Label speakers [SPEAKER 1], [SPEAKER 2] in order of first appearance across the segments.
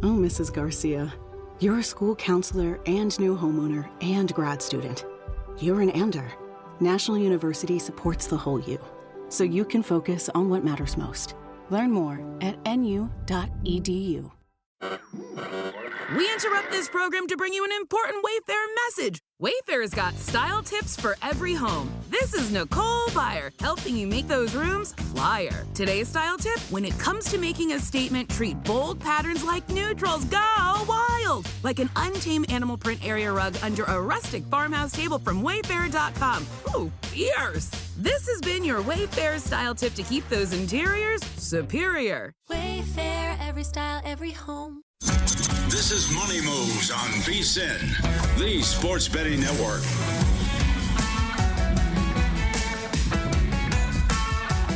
[SPEAKER 1] Oh, Mrs. Garcia, you're a school counselor and new homeowner and grad student. You're an Ander. National University supports the whole you, so you can focus on what matters most. Learn more at nu.edu.
[SPEAKER 2] We interrupt this program to bring you an important Wayfair message. Wayfair's got style tips for every home. This is Nicole Byer, helping you make those rooms flyer. Today's style tip: when it comes to making a statement, treat bold patterns like neutrals. Go wild! Like an untamed animal print area rug under a rustic farmhouse table from Wayfair.com. Ooh, fierce! This has been your Wayfair style tip to keep those interiors superior.
[SPEAKER 3] Wayfair, every style, every home.
[SPEAKER 4] This is Money Moves on VSiN, the sports betting network.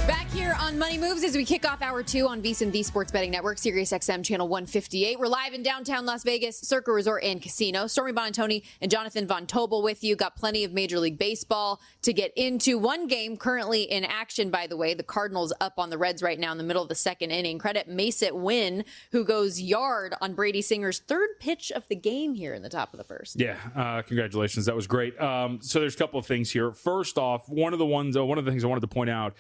[SPEAKER 5] Back here on Money Moves as we kick off hour 2 on VSiN, the sports betting network, Sirius XM channel 158. We're live in downtown Las Vegas, Circa Resort and Casino. Stormy Buonantony and Jonathan Von Tobel with you. Got plenty of Major League Baseball to get into. One game currently in action, by the way. The Cardinals up on the Reds right now in the middle of the second inning. Credit Masett Win, who goes yard on Brady Singer's third pitch of the game here in the top of the first.
[SPEAKER 6] Yeah, congratulations. That was great. So there's a couple of things here. First off, one of the things I wanted to point out,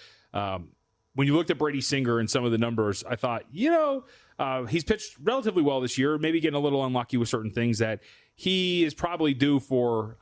[SPEAKER 6] when you looked at Brady Singer and some of the numbers, I thought, he's pitched relatively well this year, maybe getting a little unlucky with certain things that he is probably due for,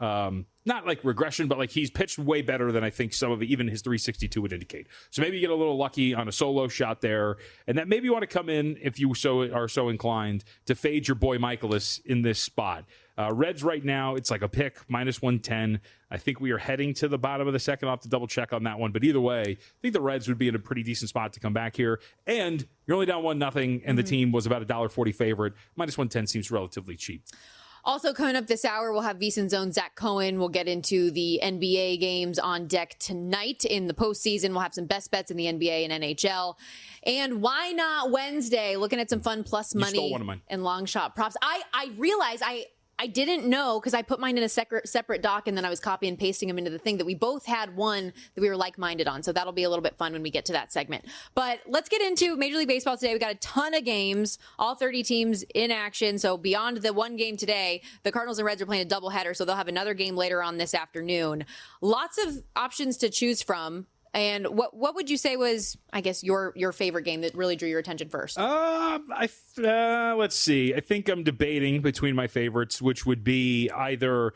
[SPEAKER 6] not like regression, but like he's pitched way better than I think some of even his 362 would indicate. So maybe you get a little lucky on a solo shot there, and that maybe you want to come in if you are so inclined to fade your boy Michaelis in this spot. Reds right now, it's like a pick, -110. I think we are heading to the bottom of the second. I'll have to double check on that one. But either way, I think the Reds would be in a pretty decent spot to come back here. And you're only down 1-0, and the team was about a $1.40 favorite. -110 seems relatively cheap.
[SPEAKER 5] Also coming up this hour, we'll have VSiN's own Zach Cohen. We'll get into the NBA games on deck tonight in the postseason. We'll have some best bets in the NBA and NHL. And why not Wednesday? Looking at some fun plus money.
[SPEAKER 6] You stole one of mine.
[SPEAKER 5] And long shot props. I realized I didn't know, because I put mine in a separate doc and then I was copy and pasting them into the thing, that we both had one that we were like-minded on. So that'll be a little bit fun when we get to that segment. But let's get into Major League Baseball today. We got a ton of games, all 30 teams in action. So beyond the one game today, the Cardinals and Reds are playing a doubleheader, so they'll have another game later on this afternoon. Lots of options to choose from. And what would you say was, I guess, your favorite game that really drew your attention first?
[SPEAKER 6] Let's see. I think I'm debating between my favorites, which would be either,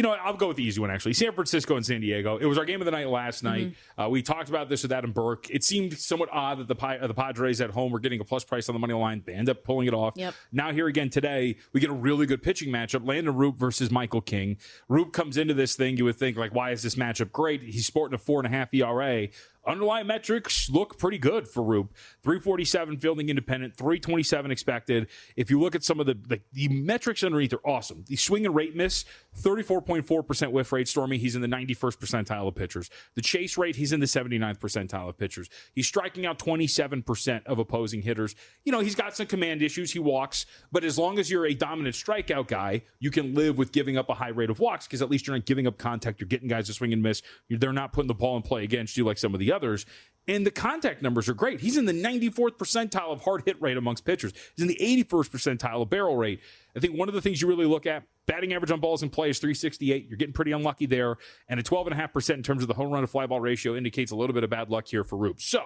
[SPEAKER 6] I'll go with the easy one, actually. San Francisco and San Diego. It was our game of the night last night. We talked about this with Adam Burke. It seemed somewhat odd that the Padres at home were getting a plus price on the money line. They end up pulling it off.
[SPEAKER 5] Yep.
[SPEAKER 6] Now here again today, we get a really good pitching matchup. Landon Roop versus Michael King. Roop comes into this thing, you would think, like, why is this matchup great? He's sporting a 4.5 ERA. Underlying metrics look pretty good for Roop. 347 fielding independent, 327 expected. If you look at some of the metrics underneath, are awesome. The swing and rate miss, 34.4% whiff rate. Stormy, he's in the 91st percentile of pitchers. The chase rate, he's in the 79th percentile of pitchers. He's striking out 27% of opposing hitters. He's got some command issues. He walks, but as long as you're a dominant strikeout guy, you can live with giving up a high rate of walks, because at least you're not giving up contact. You're getting guys to swing and miss. They're not putting the ball in play against you like some of the others. And the contact numbers are great. He's in the 94th percentile of hard hit rate amongst pitchers. He's in the 81st percentile of barrel rate. I think one of the things you really look at, batting average on balls in play is 368. You're getting pretty unlucky there. And a 12.5% in terms of the home run to fly ball ratio indicates a little bit of bad luck here for Roop. So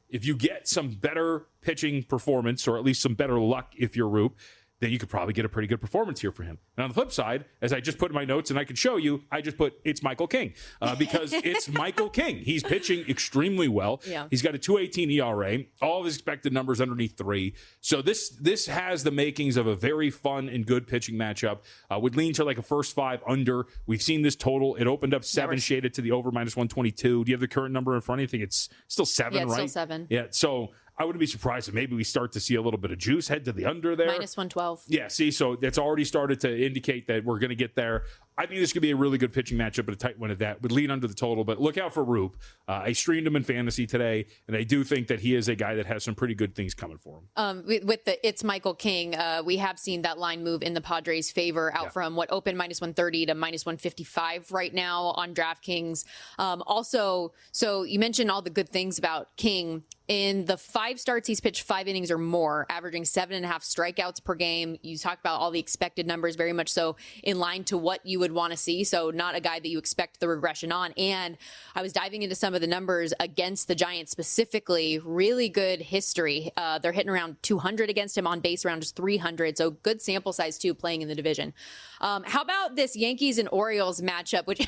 [SPEAKER 6] if you get some better pitching performance, or at least some better luck if you're Roop, then you could probably get a pretty good performance here for him. And on the flip side, as I just put in my notes and I can show you, I just put, it's Michael King, because it's Michael King. He's pitching extremely well.
[SPEAKER 5] Yeah.
[SPEAKER 6] He's got a 2.18 ERA, all of his expected numbers underneath 3. So this has the makings of a very fun and good pitching matchup. Would lean to like a first 5 under. We've seen this total. It opened up 7, shaded to the over -122. Do you have the current number in front of you? I think it's still 7,
[SPEAKER 5] yeah, it's
[SPEAKER 6] right?
[SPEAKER 5] still 7.
[SPEAKER 6] Yeah, so I wouldn't be surprised if maybe we start to see a little bit of juice head to the under there.
[SPEAKER 5] -112.
[SPEAKER 6] Yeah, see, so that's already started to indicate that we're going to get there. I think this could be a really good pitching matchup, but a tight one at that. Would lean under the total, but look out for Roop. I streamed him in fantasy today, and I do think that he is a guy that has some pretty good things coming for him.
[SPEAKER 5] With the it's Michael King, we have seen that line move in the Padres' favor out from what opened -130 to -155 right now on DraftKings. Also, so you mentioned all the good things about King. In the 5 starts, he's pitched 5 innings or more, averaging 7.5 strikeouts per game. You talked about all the expected numbers, very much so in line to what you would want to see. So not a guy that you expect the regression on. And I was diving into some of the numbers against the Giants specifically. Really good history. They're hitting around 200 against him, on base around just 300. So good sample size too, playing in the division. How about this Yankees and Orioles matchup, which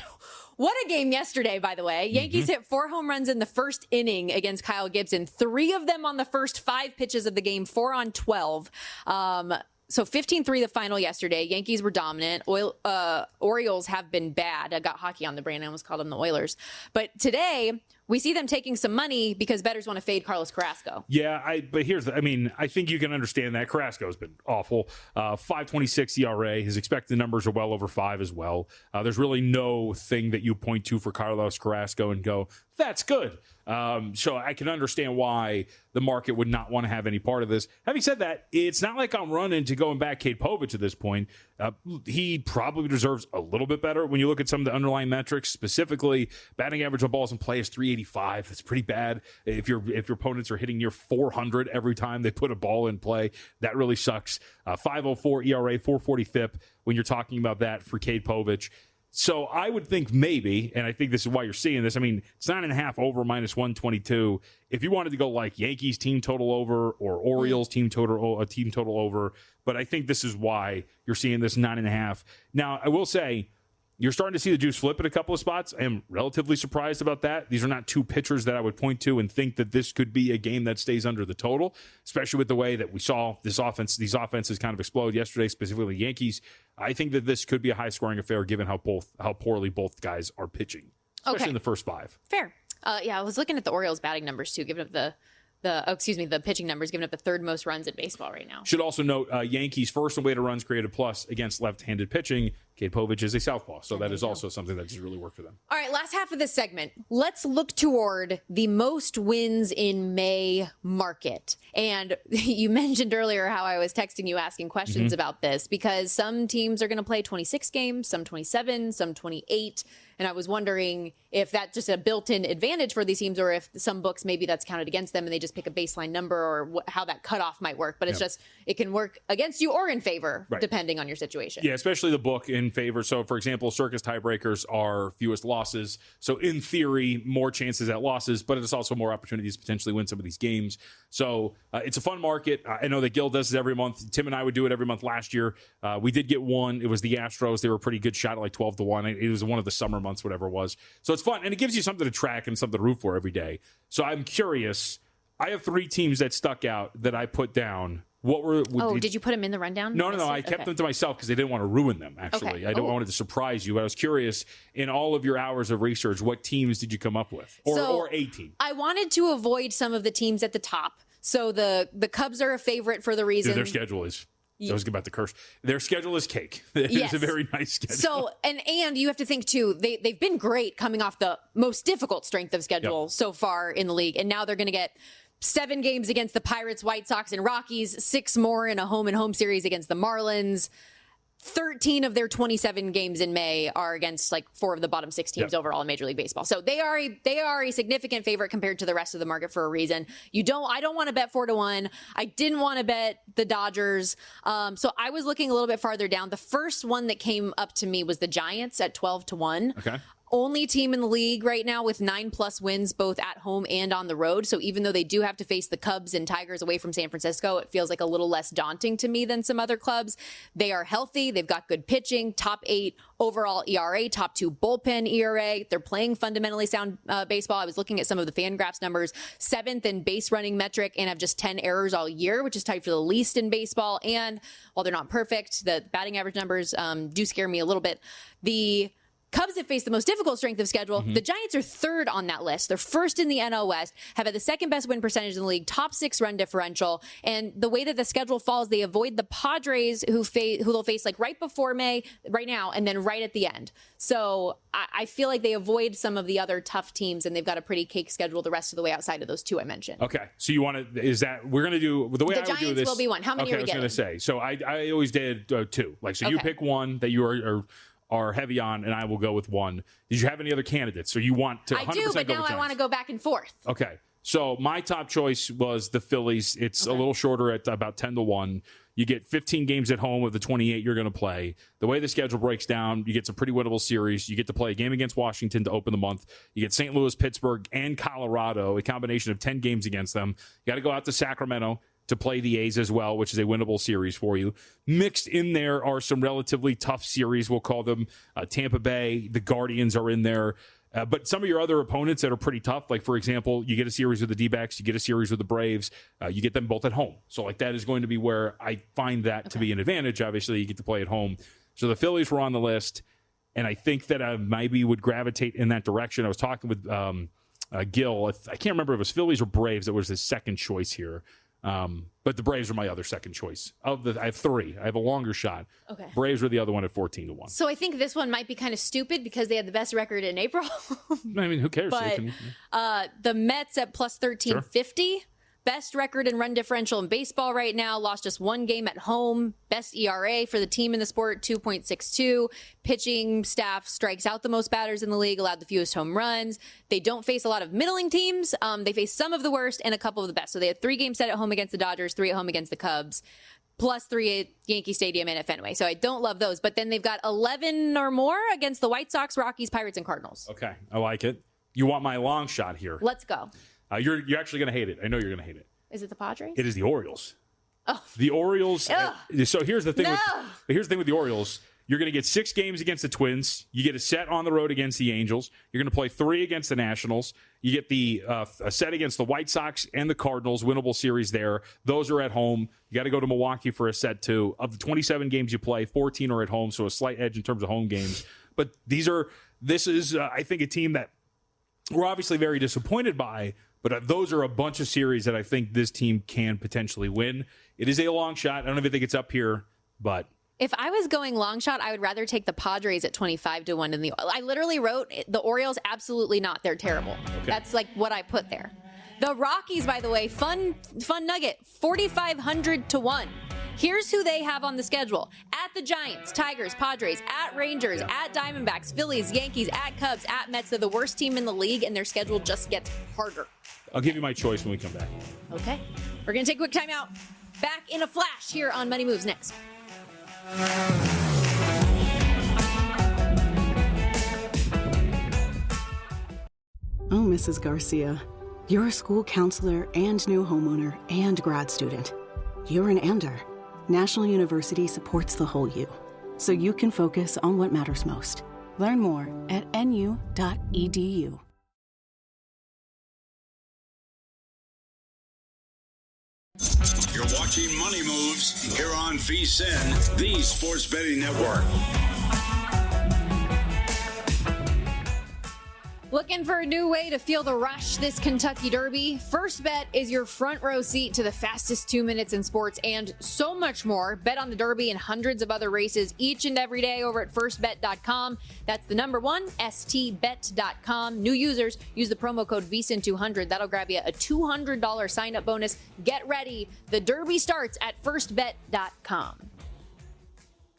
[SPEAKER 5] what a game yesterday, by the way. Yankees hit 4 home runs in the first inning against Kyle Gibson, 3 of them on the first 5 pitches of the game, 4 on 12. So 15-3 the final yesterday. Yankees were dominant. Orioles have been bad. I got hockey on the brain. I almost called them the Oilers. But today, we see them taking some money because bettors want to fade Carlos Carrasco.
[SPEAKER 6] Yeah, but I think you can understand that. Carrasco's been awful. 5.26 ERA. His expected numbers are well over 5 as well. There's really no thing that you point to for Carlos Carrasco and go, that's good. So I can understand why the market would not want to have any part of this. Having said that, it's not like I'm running to going back Cade Povich at this point. He probably deserves a little bit better. When you look at some of the underlying metrics, specifically batting average on balls in play is 385. That's pretty bad. If your opponents are hitting near 400 every time they put a ball in play, that really sucks. 5.04 ERA, 4.40 FIP when you're talking about that for Cade Povich. So I would think maybe, and I think this is why you're seeing this. I mean, it's 9.5 over minus 122. If you wanted to go like Yankees team total over or Orioles team total over, but I think this is why you're seeing this 9.5. Now, I will say, you're starting to see the juice flip at a couple of spots. I am relatively surprised about that. These are not 2 pitchers that I would point to and think that this could be a game that stays under the total, especially with the way that we saw these offenses kind of explode yesterday, specifically the Yankees. I think that this could be a high-scoring affair given how poorly both guys are pitching, especially in the first 5.
[SPEAKER 5] Fair. I was looking at the Orioles batting numbers too, giving up the pitching numbers, giving up the 3rd most runs in baseball right now.
[SPEAKER 6] Should also note Yankees first in weighted runs created plus against left-handed pitching. Cade Povich is a southpaw, so that is also something that just really worked for them.
[SPEAKER 5] All right, last half of this segment. Let's look toward the most wins in May market. And you mentioned earlier how I was texting you asking questions about this because some teams are going to play 26 games, some 27, some 28. And I was wondering if that's just a built-in advantage for these teams or if some books, maybe that's counted against them and they just pick a baseline number or how that cutoff might work. But it's just, it can work against you or in favor, depending on your situation.
[SPEAKER 6] Yeah, especially the book in favor. So, for example, circus tiebreakers are fewest losses. So, in theory, more chances at losses, but it's also more opportunities to potentially win some of these games. So, it's a fun market. I know that Gil does it every month. Tim and I would do it every month last year. We did get one. It was the Astros. They were a pretty good shot at like 12-1. It was one of the summer months, whatever it was. So, it's fun. And it gives you something to track and something to root for every day. So, I'm curious. I have 3 teams that stuck out that I put down. Did you put them in the rundown? No. I kept them to myself because I didn't want to ruin them, actually. I wanted to surprise you. But I was curious, in all of your hours of research, what teams did you come up with? Or a team? I wanted to avoid some of the teams at the top. So the Cubs are a favorite for the reason. Dude, their schedule is... I was about to curse. Their schedule is cake. It's a very nice schedule. So, and you have to think, too, they've been great coming off the most difficult strength of schedule so far in the league. And now they're going to get 7 games against the Pirates, White Sox, and Rockies, 6 more in a home-and-home series against the Marlins. 13 of their 27 games in May are against like 4 of the bottom 6 teams overall in Major League Baseball. So they are a significant favorite compared to the rest of the market for a reason. I don't want to bet 4-1. I didn't want to bet the Dodgers. So I was looking a little bit farther down. The first one that came up to me was the Giants at 12-1. Okay. Only team in the league right now with 9+ wins, both at home and on the road. So even though they do have to face the Cubs and Tigers away from San Francisco, it feels like a little less daunting to me than some other clubs. They are healthy. They've got good pitching, top 8 overall ERA, top 2 bullpen ERA. They're playing fundamentally sound baseball. I was looking at some of the FanGraphs numbers, 7th in base running metric and have just 10 errors all year, which is tied for the least in baseball. And while they're not perfect, the batting average numbers do scare me a little bit. The Cubs have faced the most difficult strength of schedule. The Giants are 3rd on that list. They're 1st in the NL West, have had the 2nd best win percentage in the league, top 6 run differential. And the way that the schedule falls, they avoid the Padres who they'll face like right before May, right now, and then right at the end. So I feel like they avoid some of the other tough teams, and they've got a pretty cake schedule the rest of the way outside of those 2 I mentioned. Okay. So you want to, we're going to do, the way I would do this. The Giants will be one. How many are we getting? I was going to say. So I always did 2. So you pick one that you are heavy on, and I will go with one. Did you have any other candidates? So you want to 100%
[SPEAKER 5] I do, but now I want to go back and forth.
[SPEAKER 6] Okay. So my top choice was the Phillies. It's a little shorter at about 10-1. You get 15 games at home of the 28 you're going to play. The way the schedule breaks down, you get some pretty winnable series. You get to play a game against Washington to open the month. You get St. Louis, Pittsburgh, and Colorado, a combination of 10 games against them. You got to go out to Sacramento to play the A's as well, which is a winnable series for you. Mixed in there are some relatively tough series, we'll call them. Tampa Bay, the Guardians are in there. But some of your other opponents that are pretty tough, like, for example, you get a series with the D-backs, you get a series with the Braves, you get them both at home. So, like, that is going to be where I find that to be an advantage. Obviously, you get to play at home. So the Phillies were on the list, and I think that I maybe would gravitate in that direction. I was talking with Gil. I can't remember if it was Phillies or Braves that was his second choice here. But the Braves are my other second choice. I have three. I have a longer shot.
[SPEAKER 5] Okay.
[SPEAKER 6] Braves were the other one at 14-1.
[SPEAKER 5] So I think this one might be kind of stupid because they had the best record in April.
[SPEAKER 6] I mean, who cares?
[SPEAKER 5] But the Mets at plus 1350.
[SPEAKER 6] Sure.
[SPEAKER 5] Best record in run differential in baseball right now. Lost just one game at home. Best ERA for the team in the sport, 2.62. Pitching staff strikes out the most batters in the league, allowed the fewest home runs. They don't face a lot of middling teams. They face some of the worst and a couple of the best. So they had 3 games set at home against the Dodgers, 3 at home against the Cubs, plus 3 at Yankee Stadium and at Fenway. So I don't love those. But then they've got 11 or more against the White Sox, Rockies, Pirates, and Cardinals.
[SPEAKER 6] Okay, I like it. You want my long shot here.
[SPEAKER 5] Let's go.
[SPEAKER 6] You're actually going to hate it. I know you're going to hate it.
[SPEAKER 5] Is it the Padres?
[SPEAKER 6] It is the Orioles.
[SPEAKER 5] Oh.
[SPEAKER 6] The Orioles. So here's the thing.
[SPEAKER 5] No.
[SPEAKER 6] Here's the thing with the Orioles. You're going to get 6 games against the Twins. You get a set on the road against the Angels. You're going to play 3 against the Nationals. You get the a set against the White Sox and the Cardinals. Winnable series there. Those are at home. You got to go to Milwaukee for a set too. Of the 27 games you play, 14 are at home, so a slight edge in terms of home games. But this is I think a team that we're obviously very disappointed by. But those are a bunch of series that I think this team can potentially win. It is a long shot. I don't even think it's up here, but
[SPEAKER 5] if I was going long shot, I would rather take the Padres at 25-1 than the. I literally wrote the Orioles. Absolutely not. They're terrible. Okay. That's like what I put there. The Rockies, by the way, fun nugget, 4,500-1. Here's who they have on the schedule. At the Giants, Tigers, Padres, at Rangers, at Diamondbacks, Phillies, Yankees, at Cubs, at Mets. They're the worst team in the league, and their schedule just gets harder.
[SPEAKER 6] I'll give you my choice when we come back.
[SPEAKER 5] Okay. We're going to take a quick timeout. Back in a flash here on Money Moves next.
[SPEAKER 1] Oh, Mrs. Garcia, you're a school counselor and new homeowner and grad student. You're an ander. National University supports the whole you, so you can focus on what matters most. Learn more at nu.edu.
[SPEAKER 4] You're watching Money Moves here on VSiN, the sports betting network.
[SPEAKER 5] Looking for a new way to feel the rush this Kentucky Derby? First Bet is your front row seat to the fastest 2 minutes in sports and so much more. Bet on the Derby and hundreds of other races each and every day over at firstbet.com. That's the number one, stbet.com. New users use the promo code VSiN200. That'll grab you a $200 sign-up bonus. Get ready. The Derby starts at firstbet.com.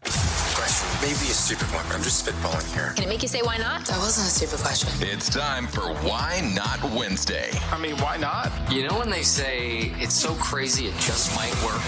[SPEAKER 7] Question. Maybe a stupid one, but I'm just spitballing here.
[SPEAKER 8] Can it make you say why not?
[SPEAKER 7] That wasn't a stupid question.
[SPEAKER 9] It's time for Why Not Wednesday.
[SPEAKER 7] I mean, why not?
[SPEAKER 8] You know when they say it's so crazy it just might work?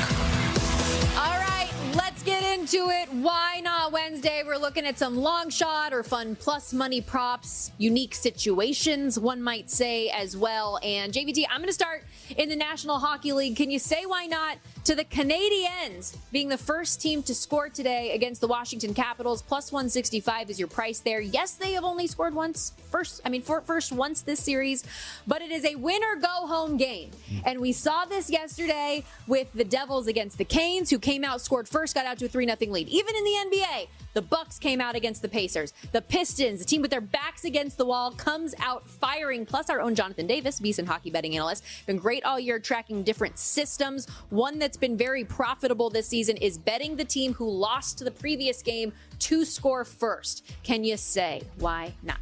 [SPEAKER 5] All right, let's get into it. Why Not Wednesday? We're looking at some long shot or fun plus money props, unique situations, one might say as well. And JVT, I'm going to start in the National Hockey League. Can you say why not to the Canadiens being the first team to score today against the Washington Capitals? Plus 165 is your price there. Yes, they have only scored once this series, but it is a win or go home game. And we saw this yesterday with the Devils against the Canes, who came out, scored first, got out to a 3-0 lead. Even in the NBA, the Bucks came out against the Pacers. The Pistons, a team with their backs against the wall, comes out firing. Plus our own Jonathan Davis, VSiN hockey betting analyst, been great all year tracking different systems. One that's been very profitable this season is betting the team who lost the previous game to score first. Can you say why not?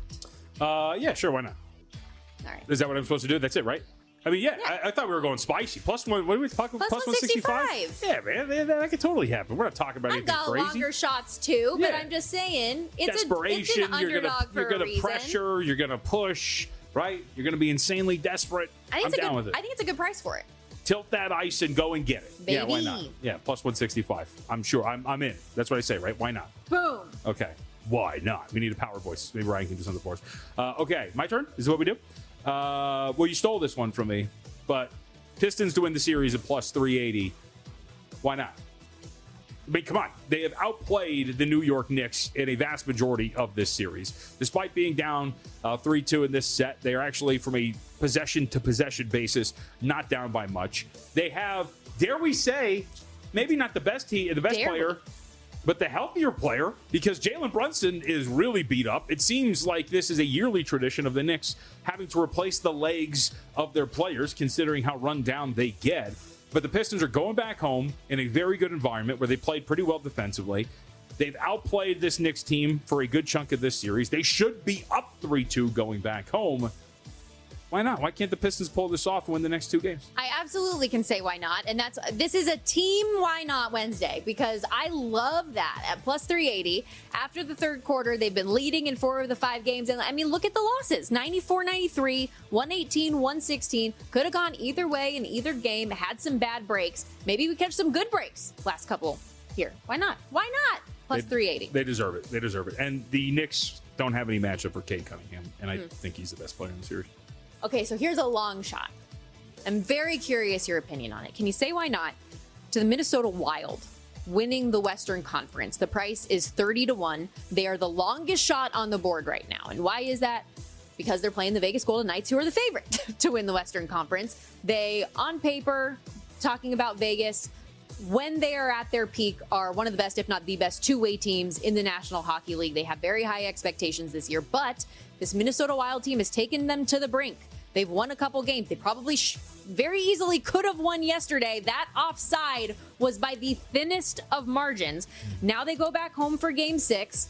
[SPEAKER 6] Yeah, sure, why not?
[SPEAKER 5] All right.
[SPEAKER 6] Is that what I'm supposed to do? That's it, right? I mean, yeah. I thought we were going spicy. Plus one, what are we talking?
[SPEAKER 5] Plus 165.
[SPEAKER 6] Yeah, man, that could totally happen. We're not talking about anything
[SPEAKER 5] I've got
[SPEAKER 6] crazy.
[SPEAKER 5] longer shots too, but
[SPEAKER 6] Yeah.
[SPEAKER 5] I'm just saying it's
[SPEAKER 6] Desperation.
[SPEAKER 5] an underdog
[SPEAKER 6] You're
[SPEAKER 5] for a
[SPEAKER 6] gonna
[SPEAKER 5] reason.
[SPEAKER 6] pressure. You're gonna push. right? You're going to be insanely desperate. I'm down with it.
[SPEAKER 5] I think it's a good price for it.
[SPEAKER 6] Tilt that ice and go and get it.
[SPEAKER 5] Baby.
[SPEAKER 6] Yeah, why not? Yeah, plus 165. I'm sure. I'm in. That's what I say, right? Why not?
[SPEAKER 5] Boom.
[SPEAKER 6] Okay. Why not? We need a power voice. Maybe Ryan can do something for us. Okay, my turn. This is what we do. Well, you stole this one from me, but Pistons to win the series at plus 380. Why not? I mean, come on. They have outplayed the New York Knicks in a vast majority of this series. Despite being down 3-2 in this set, they are actually, from a possession-to-possession basis, not down by much. They have, dare we say, maybe not the best player, but the healthier player, because Jalen Brunson is really beat up. It seems like this is a yearly tradition of the Knicks having to replace the legs of their players, considering how run down they get. But the Pistons are going back home in a very good environment where they played pretty well defensively. They've outplayed this Knicks team for a good chunk of this series. They should be up 3-2 going back home. Why not? Why can't the Pistons pull this off and win the next 2 games?
[SPEAKER 5] I absolutely can say why not. And this is a team why not Wednesday, because I love that at plus 380. After the third quarter, they've been leading in 4 of the 5 games. And I mean, look at the losses. 94-93, 118-116. Could have gone either way in either game. Had some bad breaks. Maybe we catch some good breaks last couple here. Why not? Why not? Plus 380.
[SPEAKER 6] They deserve it. They deserve it. And the Knicks don't have any matchup for Cade Cunningham. And I think he's the best player in the series.
[SPEAKER 5] Okay, so here's a long shot. I'm very curious your opinion on it. Can you say why not to the Minnesota Wild winning the Western Conference? The price is 30-1. They are the longest shot on the board right now. And why is that? Because they're playing the Vegas Golden Knights, who are the favorite to win the Western Conference. They, on paper, talking about Vegas, when they are at their peak, are one of the best, if not the best, two-way teams in the National Hockey League. They have very high expectations this year, but this Minnesota Wild team has taken them to the brink. They've won a couple games. They probably very easily could have won yesterday. That offside was by the thinnest of margins. Now they go back home for game 6.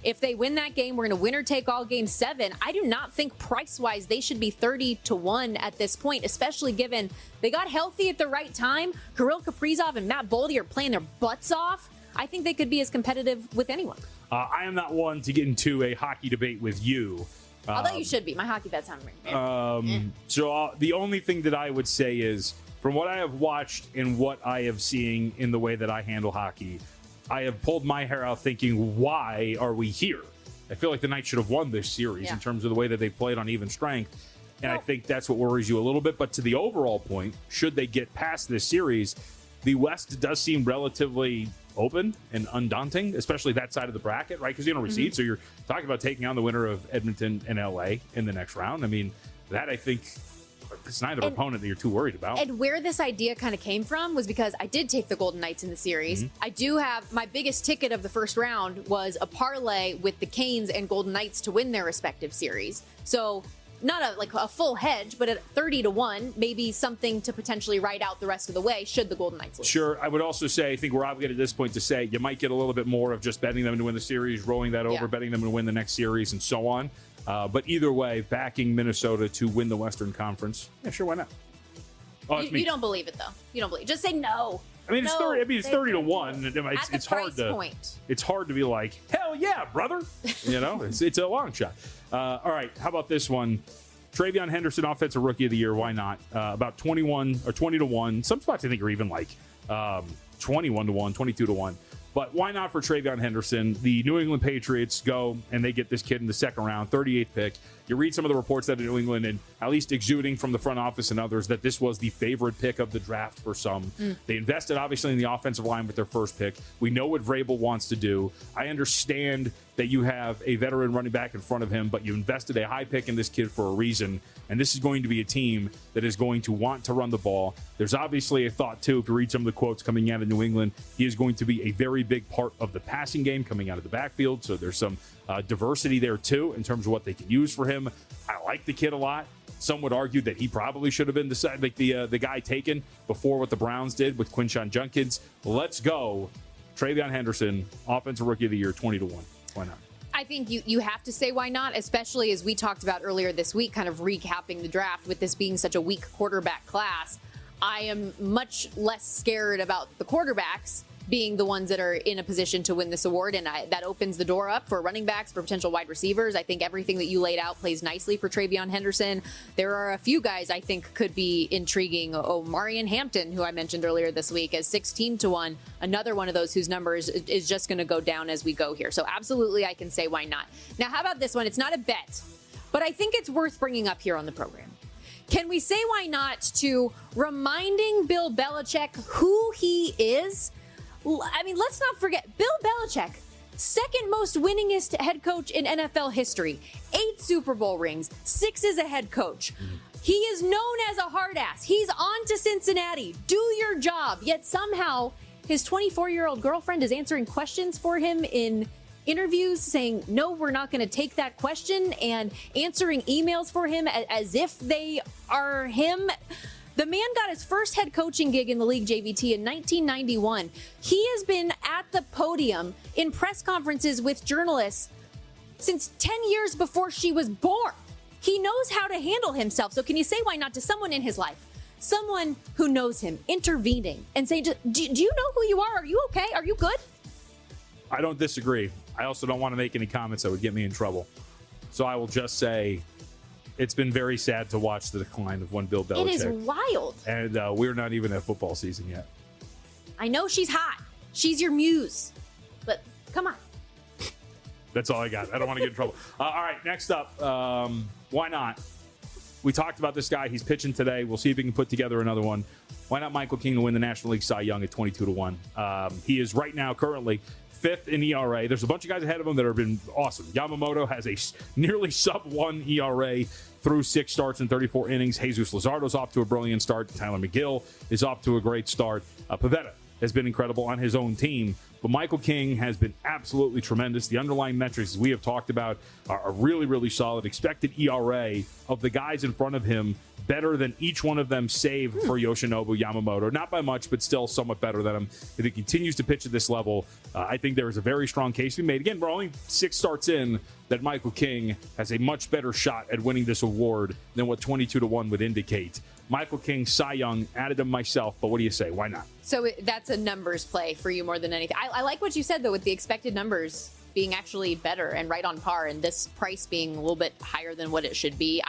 [SPEAKER 5] If they win that game, we're going to winner take all game 7. I do not think price-wise they should be 30-1 at this point, especially given they got healthy at the right time. Kirill Kaprizov and Matt Boldy are playing their butts off. I think they could be as competitive with anyone.
[SPEAKER 6] I am not one to get into a hockey debate with you.
[SPEAKER 5] Although you should be. My hockey bet's on ring.
[SPEAKER 6] So the only thing that I would say is, from what I have watched and what I have seen in the way that I handle hockey, I have pulled my hair out thinking, why are we here? I feel like the Knights should have won this series in terms of the way that they played on even strength. And I think that's what worries you a little bit. But to the overall point, should they get past this series, the West does seem relatively open and undaunting, especially that side of the bracket, right? Because you don't recede. So you're talking about taking on the winner of Edmonton and LA in the next round. I mean, that I think it's neither opponent that you're too worried about.
[SPEAKER 5] And where this idea kind of came from was because I did take the Golden Knights in the series. I do have my biggest ticket of the first round was a parlay with the Canes and Golden Knights to win their respective series. So not a full hedge, but at 30-1, maybe something to potentially ride out the rest of the way should the Golden Knights lose.
[SPEAKER 6] Sure. I would also say, I think we're obligated at this point to say you might get a little bit more of just betting them to win the series, rolling that over, betting them to win the next series, and so on. But either way, backing Minnesota to win the Western Conference, yeah, sure, why not? Oh,
[SPEAKER 5] you don't believe it, though. You don't believe it. Just say no.
[SPEAKER 6] I mean, it's 30-1. It's hard to.
[SPEAKER 5] Point.
[SPEAKER 6] It's hard to be like, hell yeah, brother. You know, it's a long shot. All right, how about this one? Travion Henderson, Offensive Rookie of the Year. Why not? About 21 or 20-1. Some spots I think are even like 21-1, 22-1. But why not for Travion Henderson? The New England Patriots go and they get this kid in the second round, 38th pick. You read some of the reports that in New England, and at least exuding from the front office and others, that this was the favorite pick of the draft for some. They invested, obviously, in the offensive line with their first pick. We know what Vrabel wants to do. I understand that you have a veteran running back in front of him, but you invested a high pick in this kid for a reason, and this is going to be a team that is going to want to run the ball. There's obviously a thought, too, if you read some of the quotes coming out of New England, he is going to be a very big part of the passing game coming out of the backfield, so there's some diversity there, too, in terms of what they can use for him. I like the kid a lot. Some would argue that he probably should have been the guy taken before what the Browns did with Quinshon Judkins. Let's go. Travion Henderson, Offensive Rookie of the Year, 20-1. Why not?
[SPEAKER 5] I think you have to say why not, especially as we talked about earlier this week, kind of recapping the draft with this being such a weak quarterback class. I am much less scared about the quarterbacks being the ones that are in a position to win this award. And that opens the door up for running backs, for potential wide receivers. I think everything that you laid out plays nicely for Travion Henderson. There are a few guys I think could be intriguing. Marion Hampton, who I mentioned earlier this week, as 16-1, another one of those whose numbers is just going to go down as we go here. So absolutely, I can say why not. Now, how about this one? It's not a bet, but I think it's worth bringing up here on the program. Can we say why not to reminding Bill Belichick who he is? I mean, let's not forget, Bill Belichick, second most winningest head coach in NFL history. 8 Super Bowl rings, 6 as a head coach. He is known as a hard ass. He's on to Cincinnati. Do your job. Yet somehow his 24-year-old girlfriend is answering questions for him in interviews saying, no, we're not going to take that question, and answering emails for him as if they are him. The man got his first head coaching gig in the league, JVT, in 1991. He has been at the podium in press conferences with journalists since 10 years before she was born. He knows how to handle himself. So can you say why not to someone in his life, someone who knows him, intervening and say, do you know who you are? Are you okay? Are you good?
[SPEAKER 6] I don't disagree. I also don't want to make any comments that would get me in trouble. So I will just say it's been very sad to watch the decline of one Bill Belichick.
[SPEAKER 5] It is wild.
[SPEAKER 6] And we're not even at football season yet.
[SPEAKER 5] I know she's hot. She's your muse. But come on.
[SPEAKER 6] That's all I got. I don't want to get in trouble. All right, next up, why not? We talked about this guy. He's pitching today. We'll see if he can put together another one. Why not Michael King to win the National League Cy Young at 22-1? He is right now currently 5th in ERA. There's a bunch of guys ahead of him that have been awesome. Yamamoto has a nearly sub-1 ERA through 6 starts and 34 innings. Jesus Luzardo's off to a brilliant start. Tyler McGill is off to a great start. Pivetta has been incredible on his own team. But Michael King has been absolutely tremendous. The underlying metrics, as we have talked about, are really, really solid. Expected ERA of the guys in front of him better than each one of them, save for Yoshinobu Yamamoto. Not by much, but still somewhat better than him. If he continues to pitch at this level, I think there is a very strong case to be made. Again, we're only 6 starts in that Michael King has a much better shot at winning this award than what 22-1 would indicate. Michael King, Cy Young, added him myself, but what do you say? Why not?
[SPEAKER 5] So that's a numbers play for you more than anything. I like what you said, though, with the expected numbers being actually better and right on par, and this price being a little bit higher than what it should be.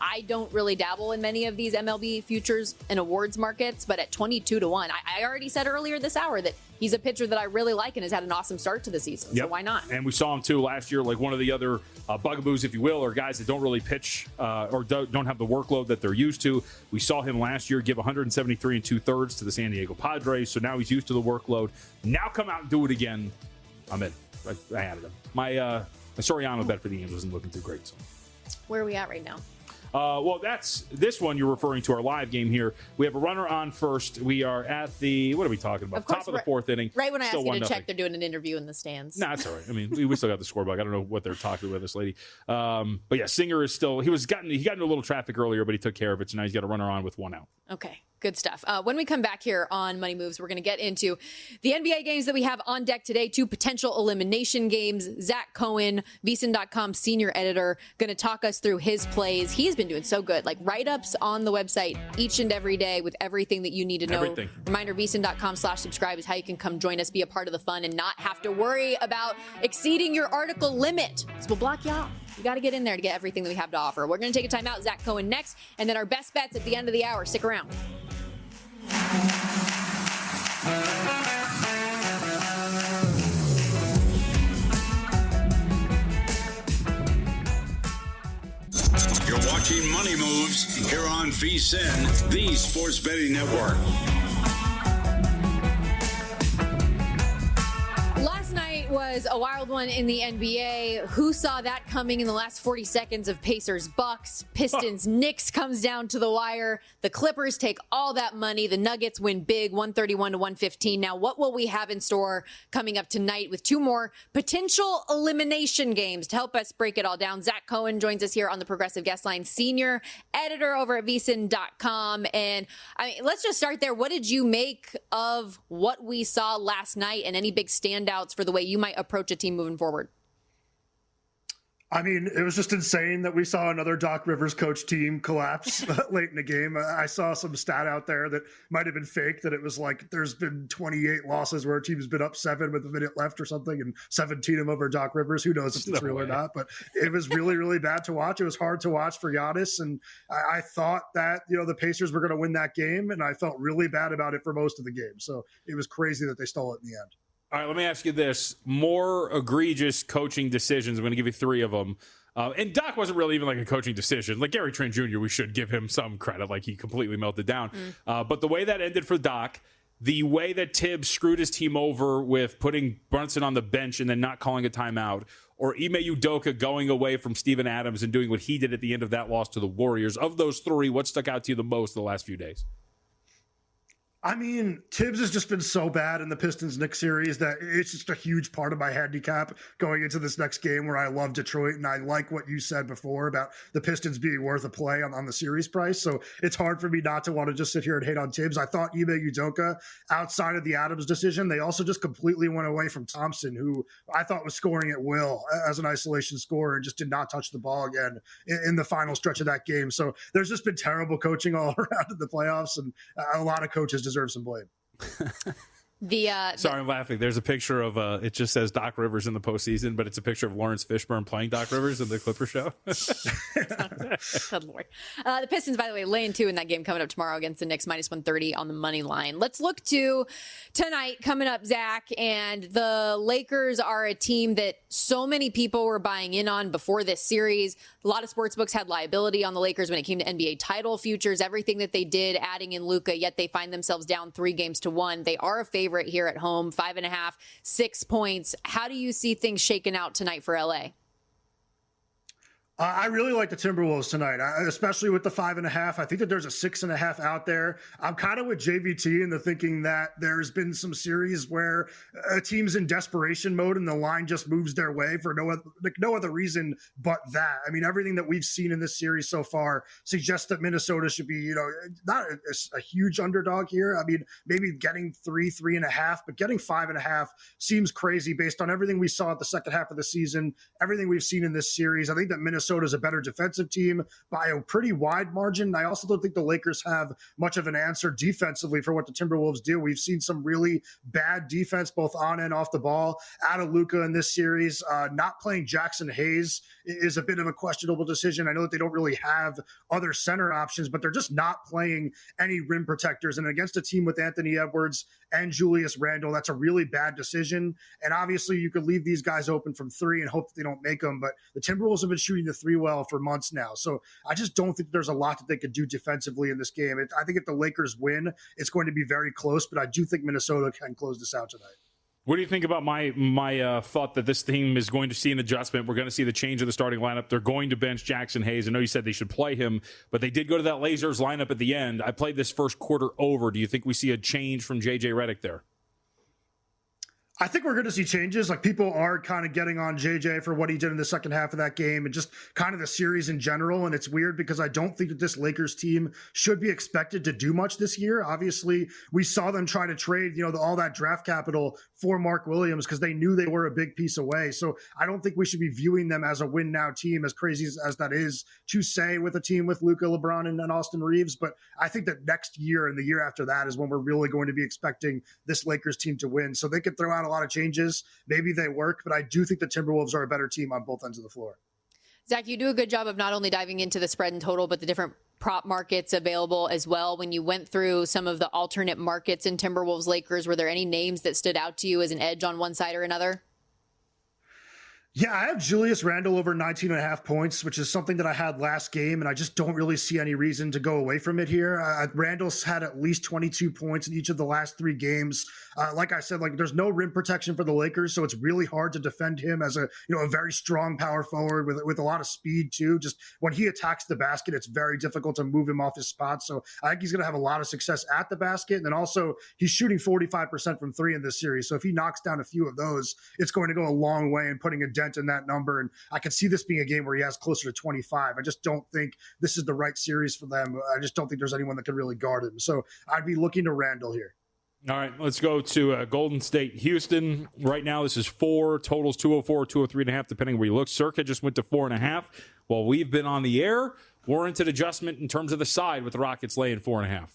[SPEAKER 5] I don't really dabble in many of these MLB futures and awards markets, but at 22-1, I already said earlier this hour that he's a pitcher that I really like and has had an awesome start to the season. So why not? And
[SPEAKER 6] we saw him too last year, like one of the other bugaboos, if you will, or guys that don't really pitch or don't have the workload that they're used to. We saw him last year give 173 2/3 to the San Diego Padres, so now he's used to the workload. Now come out and do it again. I'm in. I added him. My Soriano bet for the Angels isn't looking too great. So.
[SPEAKER 5] Where are we at right now?
[SPEAKER 6] Well, that's this one you're referring to our live game here. We have a runner on first. We are at the, what are we talking about? Top of the 4th inning.
[SPEAKER 5] Right when I asked you to check, they're doing an interview in the stands.
[SPEAKER 6] No, that's all right. I mean, we still got the scorebook. I don't know what they're talking about, this lady. But yeah, Singer is still, he got into a little traffic earlier, but he took care of it. So now he's got a runner on with 1 out.
[SPEAKER 5] Okay. Good stuff. When we come back here on Money Moves, we're going to get into the NBA games that we have on deck today, 2 potential elimination games. Zach Cohen, VSiN.com Senior Editor, going to talk us through his plays. He's been doing so good. Like write-ups on the website each and every day with everything that you need to know.
[SPEAKER 6] Everything.
[SPEAKER 5] Reminder, VSiN.com/subscribe is how you can come join us, be a part of the fun, and not have to worry about exceeding your article limit. So we'll block you off. You got to get in there to get everything that we have to offer. We're going to take a time out. Zach Cohen next, and then our best bets at the end of the hour. Stick around.
[SPEAKER 4] You're watching Money Moves here on VSiN, the sports betting network.
[SPEAKER 5] Last night was a wild one in the NBA. Who saw that coming in the last 40 seconds of Pacers Bucks? Pistons Knicks comes down to the wire. The Clippers take all that money. The Nuggets win big, 131-115. Now, what will we have in store coming up tonight with 2 more potential elimination games? To help us break it all down, Zach Cohen joins us here on the Progressive Guest Line, Senior Editor over at VSiN.com. And I mean, let's just start there. What did you make of what we saw last night, and any big standouts for the way you might approach a team moving forward?
[SPEAKER 10] I mean, it was just insane that we saw another Doc Rivers coach team collapse late in the game. I saw some stat out there that might have been fake, that it was like there's been 28 losses where a team's been up 7 with a minute left or something, and 17 of them over Doc Rivers. Who knows if it's real or not, but it was really, really bad to watch. It was hard to watch for Giannis, and I thought that, the Pacers were going to win that game, and I felt really bad about it for most of the game. So it was crazy that they stole it in the end.
[SPEAKER 6] All right, let me ask you this. More egregious coaching decisions. I'm going to give you 3 of them. And Doc wasn't really even like a coaching decision. Like Gary Trent Jr., we should give him some credit. Like he completely melted down. But the way that ended for Doc, the way that Tibbs screwed his team over with putting Brunson on the bench and then not calling a timeout, or Ime Udoka going away from Steven Adams and doing what he did at the end of that loss to the Warriors. Of those 3, what stuck out to you the most the last few days?
[SPEAKER 10] I mean, Tibbs has just been so bad in the Pistons-Knicks series that it's just a huge part of my handicap going into this next game, where I love Detroit, and I like what you said before about the Pistons being worth a play on the series price. So it's hard for me not to want to just sit here and hate on Tibbs. I thought Ime Udoka, outside of the Adams decision, they also just completely went away from Thompson, who I thought was scoring at will as an isolation scorer, and just did not touch the ball again in the final stretch of that game. So there's just been terrible coaching all around in the playoffs, and a lot of coaches deserve some blame.
[SPEAKER 6] Sorry, I'm laughing. There's a picture of it just says Doc Rivers in the postseason, but it's a picture of Lawrence Fishburne playing Doc Rivers in the Clipper show.
[SPEAKER 5] Good Lord. The Pistons, by the way, laying 2 in that game coming up tomorrow against the Knicks, -130 on the money line. Let's look to tonight coming up, Zach. And the Lakers are a team that so many people were buying in on before this series. A lot of sports books had liability on the Lakers when it came to NBA title futures, everything that they did, adding in Luka, yet they find themselves down 3-1. They are a favorite here at home, 5.5, 6 points. How do you see things shaking out tonight for LA?
[SPEAKER 10] I really like the Timberwolves tonight, especially with the 5.5. I think that there's a 6.5 out there. I'm kind of with JVT in the thinking that there's been some series where a team's in desperation mode and the line just moves their way for no other reason but that. I mean, everything that we've seen in this series so far suggests that Minnesota should be, not a huge underdog here. I mean, maybe getting 3.5, but getting 5.5 seems crazy based on everything we saw at the second half of the season, everything we've seen in this series. I think that Minnesota is a better defensive team by a pretty wide margin. I also don't think the Lakers have much of an answer defensively for what the Timberwolves do. We've seen some really bad defense both on and off the ball out of Luka in this series. Not playing Jackson Hayes is a bit of a questionable decision. I know that they don't really have other center options, but they're just not playing any rim protectors. And against a team with Anthony Edwards and Julius Randle, that's a really bad decision. And obviously you could leave these guys open from 3 and hope that they don't make them. But the Timberwolves have been shooting the 3 well for months now. So I just don't think there's a lot that they could do defensively in this game. I think if the Lakers win, it's going to be very close, but I do think Minnesota can close this out tonight.
[SPEAKER 6] What do you think about my thought that this team is going to see an adjustment? We're going to see the change of the starting lineup. They're going to bench Jackson Hayes. I know you said they should play him, but they did go to that Lasers lineup at the end. I played this first quarter over. Do you think we see a change from J.J. Redick there?
[SPEAKER 10] I think we're going to see changes. Like, people are kind of getting on JJ for what he did in the second half of that game and just kind of the series in general. And it's weird because I don't think that this Lakers team should be expected to do much this year. Obviously, we saw them try to trade, all that draft capital for Mark Williams because they knew they were a big piece away. So I don't think we should be viewing them as a win now team, as crazy as that is to say with a team with Luka, LeBron, and Austin Reeves. But I think that next year and the year after that is when we're really going to be expecting this Lakers team to win. So they could throw out a lot of changes. Maybe they work, but I do think the Timberwolves are a better team on both ends of the floor.
[SPEAKER 5] Zach, you do a good job of not only diving into the spread and total, but the different prop markets available as well. When you went through some of the alternate markets in Timberwolves Lakers, were there any names that stood out to you as an edge on one side or another?
[SPEAKER 10] Yeah, I have Julius Randle over 19.5 points, which is something that I had last game, and I just don't really see any reason to go away from it here. Randle's had at least 22 points in each of the last 3 games. Like I said, there's no rim protection for the Lakers, so it's really hard to defend him as a very strong power forward with a lot of speed too. Just when he attacks the basket, it's very difficult to move him off his spot. So I think he's going to have a lot of success at the basket, and then also he's shooting 45% from 3 in this series. So if he knocks down a few of those, it's going to go a long way in putting a dent in that number. And I could see this being a game where he has closer to 25. I just don't think this is the right series for them. I just don't think there's anyone that can really guard him. So I'd be looking to Randle here.
[SPEAKER 6] All right, let's go to Golden State, Houston. Right now, this is 4. Totals 204, 203.5, depending where you look. Circa just went to 4.5. While we've been on the air, warranted adjustment in terms of the side with the Rockets laying 4.5.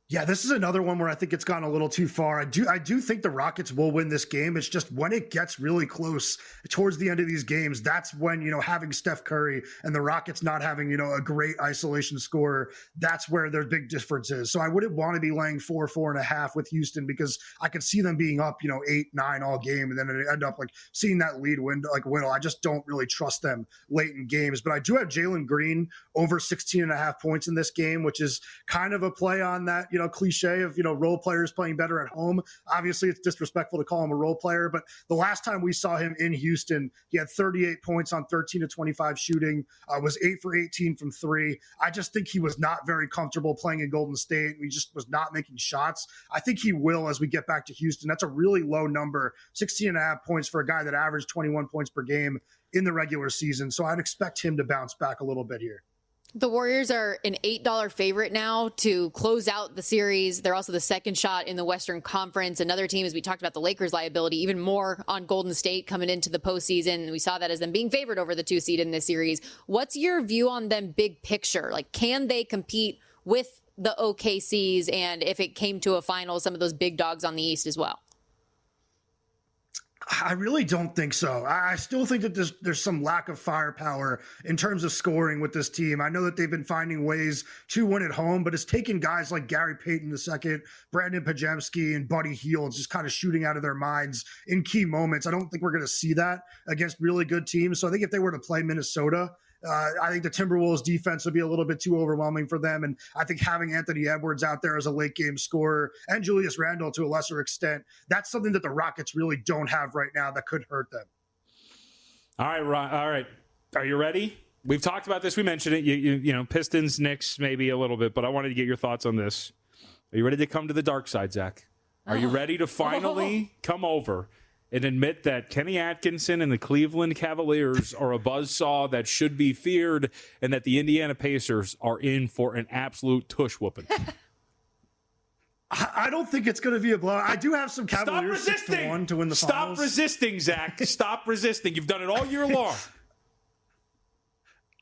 [SPEAKER 10] Yeah, this is another one where I think it's gone a little too far. I do think the Rockets will win this game. It's just when it gets really close towards the end of these games, that's when, having Steph Curry and the Rockets not having, a great isolation scorer, that's where their big difference is. So I wouldn't want to be laying 4.5 with Houston because I could see them being up, 8, 9 all game and then it end up seeing that lead whittle. I just don't really trust them late in games. But I do have Jalen Green over 16.5 points in this game, which is kind of a play on that, cliche of, role players playing better at home. Obviously, it's disrespectful to call him a role player, but the last time we saw him in Houston, he had 38 points on 13 of 25 shooting, was 8 for 18 from 3. I just think he was not very comfortable playing in Golden State. He just was not making shots. I think he will as we get back to Houston. That's a really low number, 16.5 points for a guy that averaged 21 points per game in the regular season. So I'd expect him to bounce back a little bit here.
[SPEAKER 5] The Warriors are an $8 favorite now to close out the series. They're also the second shot in the Western Conference. Another team, as we talked about the Lakers' liability, even more on Golden State coming into the postseason. We saw that as them being favored over the 2 seed in this series. What's your view on them big picture? Can they compete with the OKCs? And if it came to a final, some of those big dogs on the East as well?
[SPEAKER 10] I really don't think so. I still think that there's some lack of firepower in terms of scoring with this team. I know that they've been finding ways to win at home, but it's taken guys like Gary Payton II, Brandon Pajemski, and Buddy Hield just kind of shooting out of their minds in key moments. I don't think we're going to see that against really good teams. So I think if they were to play Minnesota, I think the Timberwolves defense would be a little bit too overwhelming for them. And I think having Anthony Edwards out there as a late game scorer and Julius Randle to a lesser extent, that's something that the Rockets really don't have right now that could hurt them.
[SPEAKER 6] All right. Are you ready? We've talked about this. We mentioned it. You Pistons, Knicks, maybe a little bit, but I wanted to get your thoughts on this. Are you ready to come to the dark side, Zach? Are you ready to finally come over and admit that Kenny Atkinson and the Cleveland Cavaliers are a buzzsaw that should be feared and that the Indiana Pacers are in for an absolute tush whooping?
[SPEAKER 10] I don't think it's going to be a blowout. I do have some Cavaliers 6-1 to win the finals.
[SPEAKER 6] Stop resisting, Zach. Stop resisting. You've done it all year long.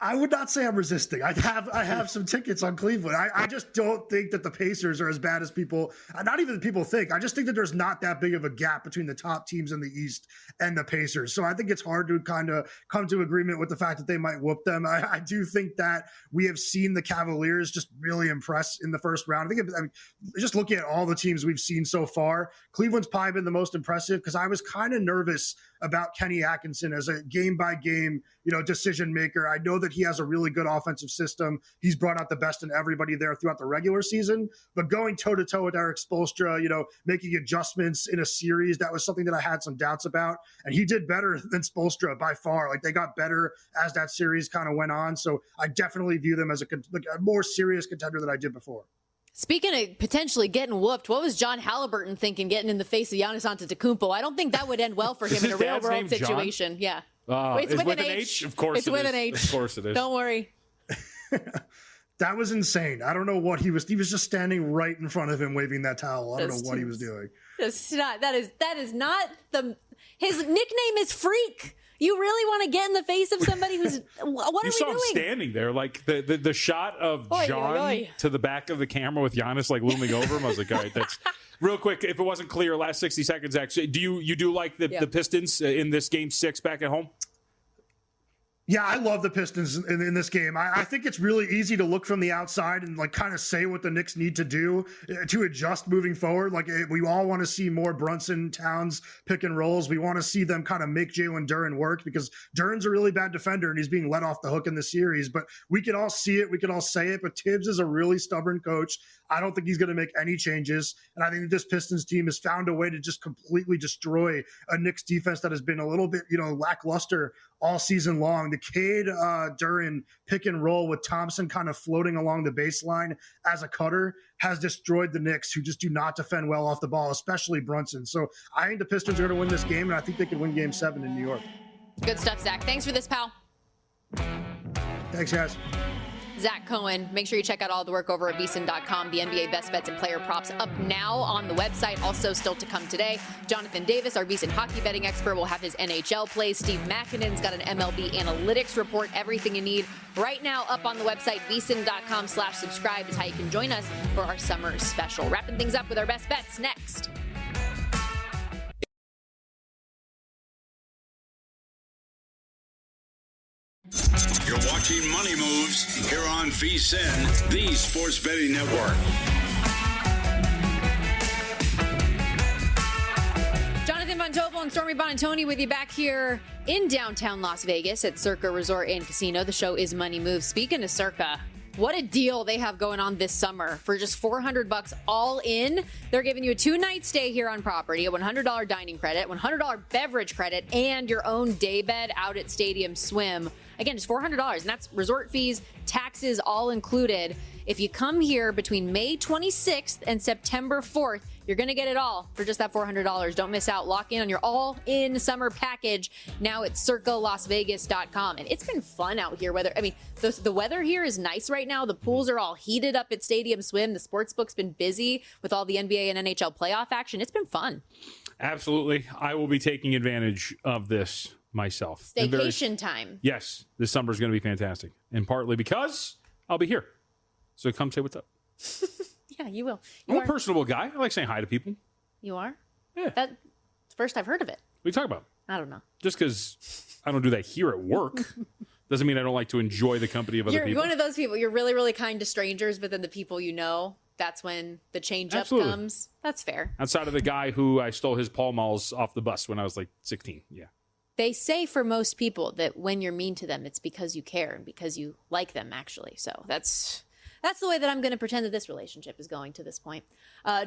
[SPEAKER 10] I would not say I'm resisting. I have some tickets on Cleveland. I just don't think that the Pacers are as bad as people, not even people think. I just think that there's not that big of a gap between the top teams in the East and the Pacers. So I think it's hard to kind of come to agreement with the fact that they might whoop them. I do think that we have seen the Cavaliers just really impress in the first round. I mean, just looking at all the teams we've seen so far, Cleveland's probably been the most impressive because I was kind of nervous about Kenny Atkinson as a game-by-game, decision maker. I know that he has a really good offensive system. He's brought out the best in everybody there throughout the regular season. But going toe-to-toe with Eric Spoelstra, making adjustments in a series, that was something that I had some doubts about. And he did better than Spoelstra by far. They got better as that series kind of went on. So I definitely view them as a more serious contender than I did before.
[SPEAKER 5] Speaking of potentially getting whooped, what was John Halliburton thinking getting in the face of Giannis Antetokounmpo? I don't think that would end well for him in a real-world situation. John? Yeah.
[SPEAKER 6] It's with an H? Of course
[SPEAKER 5] it's with an H.
[SPEAKER 6] Of course it is.
[SPEAKER 5] Don't worry.
[SPEAKER 10] That was insane. I don't know what he was just standing right in front of him waving that towel. I don't know what he was doing.
[SPEAKER 5] That is not his nickname is Freak. You really want to get in the face of somebody who's what are we doing? You saw him
[SPEAKER 6] standing there, the shot of John to the back of the camera with Giannis looming over him. I was like, all right, that's real quick. If it wasn't clear, last 60 seconds. Actually, do you like the Pistons in this game 6 back at home?
[SPEAKER 10] Yeah, I love the Pistons in this game. I think it's really easy to look from the outside and kind of say what the Knicks need to do to adjust moving forward. We all want to see more Brunson Towns pick and rolls. We want to see them kind of make Jalen Duren work because Duren's a really bad defender and he's being let off the hook in the series. But we can all see it. We can all say it. But Tibbs is a really stubborn coach. I don't think he's going to make any changes. And I think this Pistons team has found a way to just completely destroy a Knicks defense that has been a little bit, lackluster all season long. The Cade Duren pick and roll with Thompson kind of floating along the baseline as a cutter has destroyed the Knicks, who just do not defend well off the ball, especially Brunson. So I think the Pistons are going to win this game, and I think they can win Game 7 in New York.
[SPEAKER 5] Good stuff, Zach. Thanks for this, pal.
[SPEAKER 10] Thanks, guys.
[SPEAKER 5] Zach Cohen. Make sure you check out all the work over at VSiN.com. The NBA best bets and player props up now on the website. Also still to come today. Jonathan Davis, our VSiN hockey betting expert, will have his NHL plays. Steve Makinen's got an MLB analytics report. Everything you need right now up on the website. VSiN.com/subscribe is how you can join us for our summer special. Wrapping things up with our best bets next.
[SPEAKER 4] You're watching Money Moves here on VSiN, the sports betting network.
[SPEAKER 5] Jonathan Von Tobel and Stormy Buonantony with you back here in downtown Las Vegas at Circa Resort and Casino. The show is Money Moves. Speaking of Circa, what a deal they have going on this summer. For just $400 all in, they're giving you a 2-night stay here on property, a $100 dining credit, $100 beverage credit, and your own day bed out at Stadium Swim. Again, just $400, and that's resort fees, taxes all included. If you come here between May 26th and September 4th, you're going to get it all for just that $400. Don't miss out. Lock in on your all-in summer package now at circalasvegas.com. And it's been fun out here. The weather here is nice right now. The pools are all heated up at Stadium Swim. The sportsbook's been busy with all the NBA and NHL playoff action. It's been fun.
[SPEAKER 6] Absolutely. I will be taking advantage of this myself.
[SPEAKER 5] Staycation time.
[SPEAKER 6] Yes, this summer is going to be fantastic. And partly because I'll be here. So come say what's up.
[SPEAKER 5] Yeah, you will.
[SPEAKER 6] I'm a personable guy. I like saying hi to people.
[SPEAKER 5] You are?
[SPEAKER 6] Yeah.
[SPEAKER 5] That's the first I've heard of it.
[SPEAKER 6] What are you talking about?
[SPEAKER 5] I don't know.
[SPEAKER 6] Just because I don't do that here at work doesn't mean I don't like to enjoy the company of other people.
[SPEAKER 5] You're one of those people. You're really, really kind to strangers, but then the people you know, that's when the change up comes. That's fair.
[SPEAKER 6] Outside of the guy who I stole his Pall Malls off the bus when I was like 16. Yeah.
[SPEAKER 5] They say for most people that when you're mean to them, it's because you care and because you like them, actually. So that's the way that I'm going to pretend that this relationship is going to this point.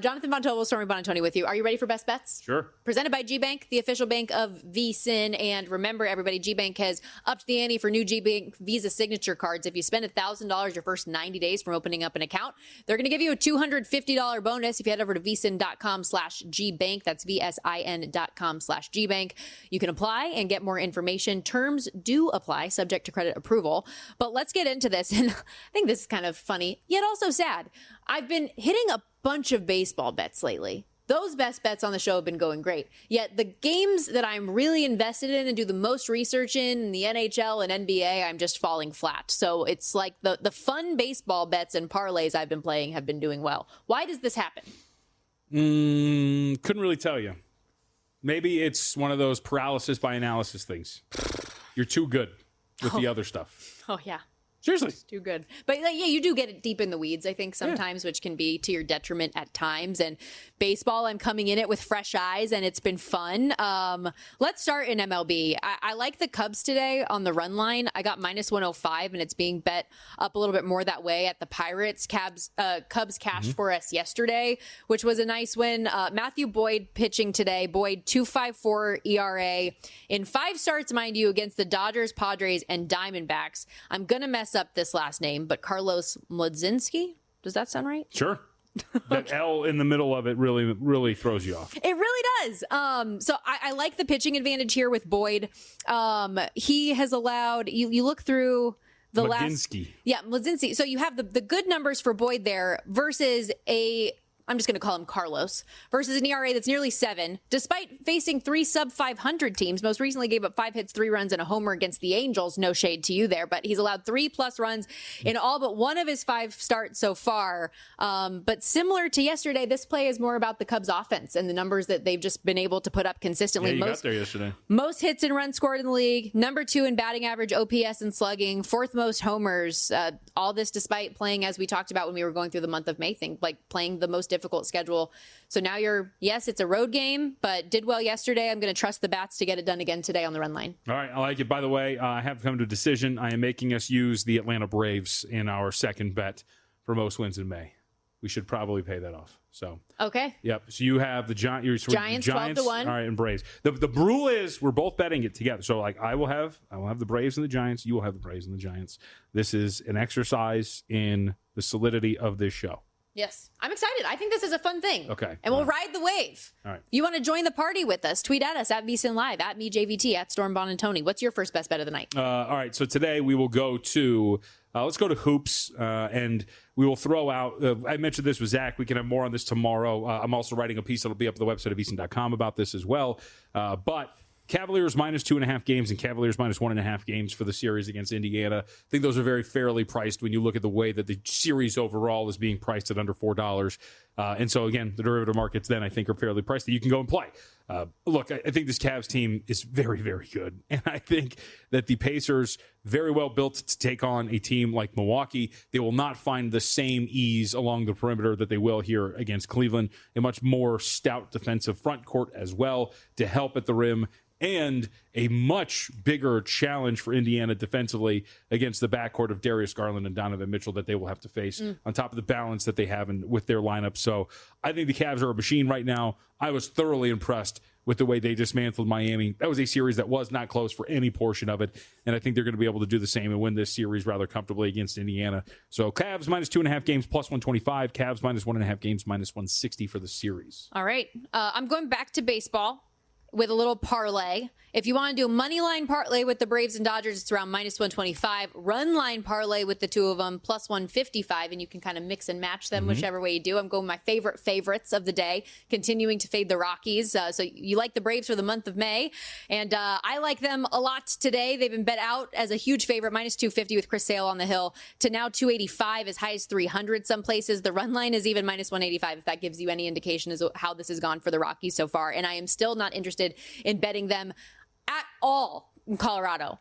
[SPEAKER 5] Jonathan Von Tobel, Stormy Buonantony with you. Are you ready for Best Bets?
[SPEAKER 6] Sure.
[SPEAKER 5] Presented by GBank, the official bank of VSiN. And remember, everybody, GBank has upped the ante for new GBank Visa signature cards. If you spend $1,000 your first 90 days from opening up an account, they're going to give you a $250 bonus if you head over to VSiN.com/GBank. That's VSIN.com/GBank. You can apply and get more information. Terms do apply, subject to credit approval. But let's get into this. And I think this is kind of funny, yet also sad. I've been hitting a bunch of baseball bets lately. Those best bets on the show have been going great. Yet the games that I'm really invested in and do the most research in the NHL and NBA, I'm just falling flat. So it's like the fun baseball bets and parlays I've been playing have been doing well. Why does this happen?
[SPEAKER 6] Couldn't really tell you. Maybe it's one of those paralysis by analysis things. You're too good with the other stuff.
[SPEAKER 5] Oh, yeah.
[SPEAKER 6] Seriously.
[SPEAKER 5] It's too good. But yeah, you do get it deep in the weeds, I think, sometimes, which can be to your detriment at times. And baseball, I'm coming in it with fresh eyes, and it's been fun. Let's start in MLB. I like the Cubs today on the run line. I got -105, and it's being bet up a little bit more that way at the Pirates. Cubs cashed for us yesterday, which was a nice win. Matthew Boyd pitching today. Boyd, 2.54 ERA in 5 starts, mind you, against the Dodgers, Padres, and Diamondbacks. I'm going to mess up this last name, but Carlos Mlodzinski. Does that sound right?
[SPEAKER 6] Sure. That L in the middle of it really throws you off.
[SPEAKER 5] It really does. So I like the pitching advantage here with Boyd. He has allowed you look through the Mlodzinski. So you have the good numbers for Boyd there versus I'm just going to call him Carlos, versus an ERA that's nearly 7, despite facing 3 sub-500 teams. Most recently gave up 5 hits, 3 runs, and a homer against the Angels. No shade to you there, but he's allowed 3+ runs in all but one of his 5 starts so far. But similar to yesterday, this play is more about the Cubs offense and the numbers that they've just been able to put up consistently.
[SPEAKER 6] Yeah, you got there yesterday.
[SPEAKER 5] Most hits and runs scored in the league, number 2 in batting average, OPS, and slugging, 4th most homers. All this despite playing, as we talked about when we were going through the month of May thing, like playing the most difficult schedule. So now yes, it's a road game, but did well yesterday. I'm going to trust the bats to get it done again today on the run line.
[SPEAKER 6] All right. I like it. By the way, I have come to a decision. I am making us use the Atlanta Braves in our second bet for most wins in May. We should probably pay that off. So
[SPEAKER 5] okay.
[SPEAKER 6] Yep. So you have the Giants
[SPEAKER 5] 12-1.
[SPEAKER 6] All right, and Braves. The rule is we're both betting it together. So like I will have the Braves and the Giants. You will have the Braves and the Giants. This is an exercise in the solidity of this show.
[SPEAKER 5] Yes, I'm excited. I think this is a fun thing.
[SPEAKER 6] Okay.
[SPEAKER 5] And we'll ride the wave.
[SPEAKER 6] All right.
[SPEAKER 5] You want to join the party with us? Tweet at us at VSiN Live, at me, JVT, at Storm Buonantony. What's your first best bet of the night?
[SPEAKER 6] All right. So today we will go to, let's go to hoops, and we will throw out, I mentioned this with Zach. We can have more on this tomorrow. I'm also writing a piece that'll be up at the website of VSiN.com about this as well. But Cavaliers minus 2.5 games and Cavaliers minus 1.5 games for the series against Indiana. I think those are very fairly priced when you look at the way that the series overall is being priced at under $4. And so, again, the derivative markets then I think are fairly priced that you can go and play. Look, I think this Cavs team is very, very good. And I think that the Pacers very well built to take on a team like Milwaukee. They will not find the same ease along the perimeter that they will here against Cleveland. A much more stout defensive front court as well to help at the rim, and a much bigger challenge for Indiana defensively against the backcourt of Darius Garland and Donovan Mitchell that they will have to face on top of the balance that they have with their lineup. So I think the Cavs are a machine right now. I was thoroughly impressed with the way they dismantled Miami. That was a series that was not close for any portion of it, and I think they're going to be able to do the same and win this series rather comfortably against Indiana. So Cavs minus 2.5 games plus 125, Cavs minus 1.5 games minus 160 for the series.
[SPEAKER 5] All right. I'm going back to baseball with a little parlay. If you want to do a money line parlay with the Braves and Dodgers, it's around minus 125. Run line parlay with the two of them, plus 155, and you can kind of mix and match them whichever way you do. I'm going with my favorites of the day, continuing to fade the Rockies. So you like the Braves for the month of May, and I like them a lot today. They've been bet out as a huge favorite, minus 250 with Chris Sale on the hill, to now 285, as high as 300 some places. The run line is even minus 185, if that gives you any indication as to how this has gone for the Rockies so far. And I am still not interested in betting them at all in Colorado.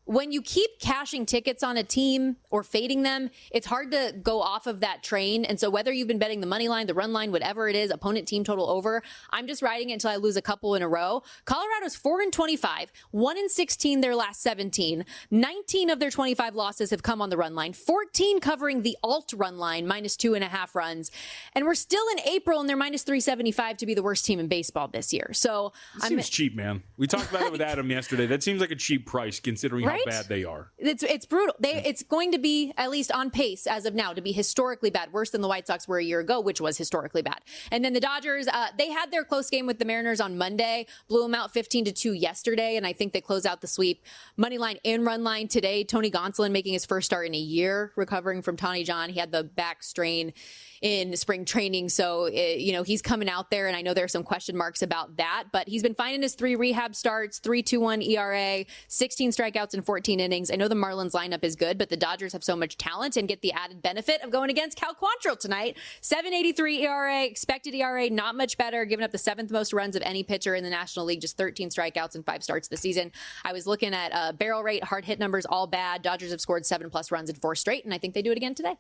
[SPEAKER 5] When you keep cashing tickets on a team or fading them, it's hard to go off of that train. And so whether you've been betting the money line, the run line, whatever it is, opponent team total over, I'm just riding it until I lose a couple in a row. Colorado's 4-25, 1-16 their last 17. 19 of their 25 losses have come on the run line, 14 covering the alt run line, minus 2.5 runs. And we're still in April and they're minus 375 to be the worst team in baseball this year. So
[SPEAKER 6] it seems cheap, man. We talked about it with Adam yesterday. That seems like a cheap price considering how bad they are.
[SPEAKER 5] It's brutal. It's going to be, at least on pace as of now, to be historically bad, worse than the White Sox were a year ago, which was historically bad. And then the Dodgers, they had their close game with the Mariners on Monday, blew them out 15-2 yesterday, and I think they close out the sweep. Money line and run line today. Tony Gonsolin making his first start in a year, recovering from Tommy John. He had the back strain in spring training. So, he's coming out there, and I know there are some question marks about that, but he's been fine in his 3 rehab starts, 3.21 ERA, 16 strikeouts in 14 innings. I know the Marlins lineup is good, but the Dodgers have so much talent and get the added benefit of going against Cal Quantrill tonight. 7.83 ERA, expected ERA, not much better, giving up the 7th most runs of any pitcher in the National League, just 13 strikeouts and 5 starts this season. I was looking at barrel rate, hard hit numbers, all bad. Dodgers have scored 7+ runs in 4 straight, and I think they do it again today.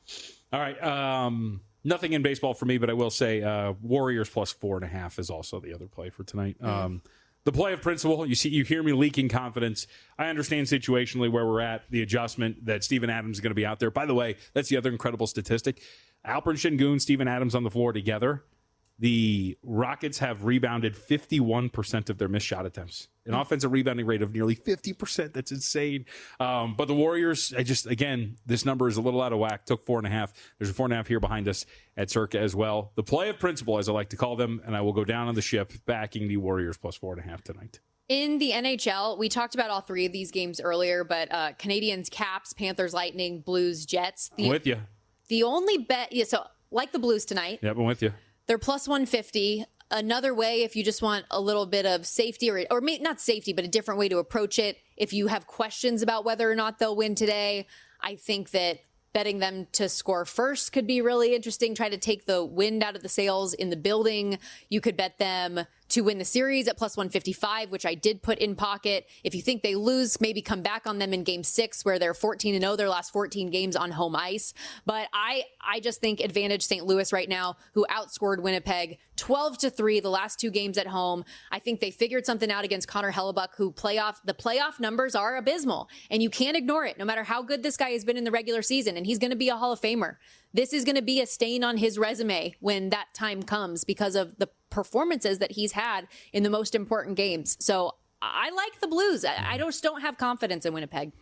[SPEAKER 6] All right. Nothing in baseball for me, but I will say Warriors plus 4.5 is also the other play for tonight. The play of principle, you hear me leaking confidence. I understand situationally where we're at, the adjustment that Steven Adams is going to be out there. By the way, that's the other incredible statistic. Alperen Şengün, Steven Adams on the floor together. The Rockets have rebounded 51% of their missed shot attempts. An offensive rebounding rate of nearly 50%. That's insane. But the Warriors, this number is a little out of whack. Took 4.5. There's a 4.5 here behind us at Circa as well. The play of principle, as I like to call them, and I will go down on the ship backing the Warriors plus 4.5 tonight.
[SPEAKER 5] In the NHL, we talked about all 3 of these games earlier, but Canadians, Caps, Panthers, Lightning, Blues, Jets.
[SPEAKER 6] I'm with you.
[SPEAKER 5] The only bet, so like the Blues tonight.
[SPEAKER 6] Yep, I'm with you.
[SPEAKER 5] They're plus 150. Another way, if you just want a little bit of safety, or not safety, but a different way to approach it, if you have questions about whether or not they'll win today, I think that betting them to score first could be really interesting. Try to take the wind out of the sails in the building. You could bet them to win the series at plus 155, which I did put in pocket. If you think they lose, maybe come back on them in game 6, where they're 14-0 their last 14 games on home ice. But I just think advantage St. Louis right now, who outscored Winnipeg 12-3 the last 2 games at home. I think they figured something out against Connor Hellebuck, who the playoff numbers are abysmal, and you can't ignore it, no matter how good this guy has been in the regular season, and he's going to be a Hall of Famer. This is going to be a stain on his resume when that time comes because of the performances that he's had in the most important games. So I like the Blues. I just don't have confidence in Winnipeg.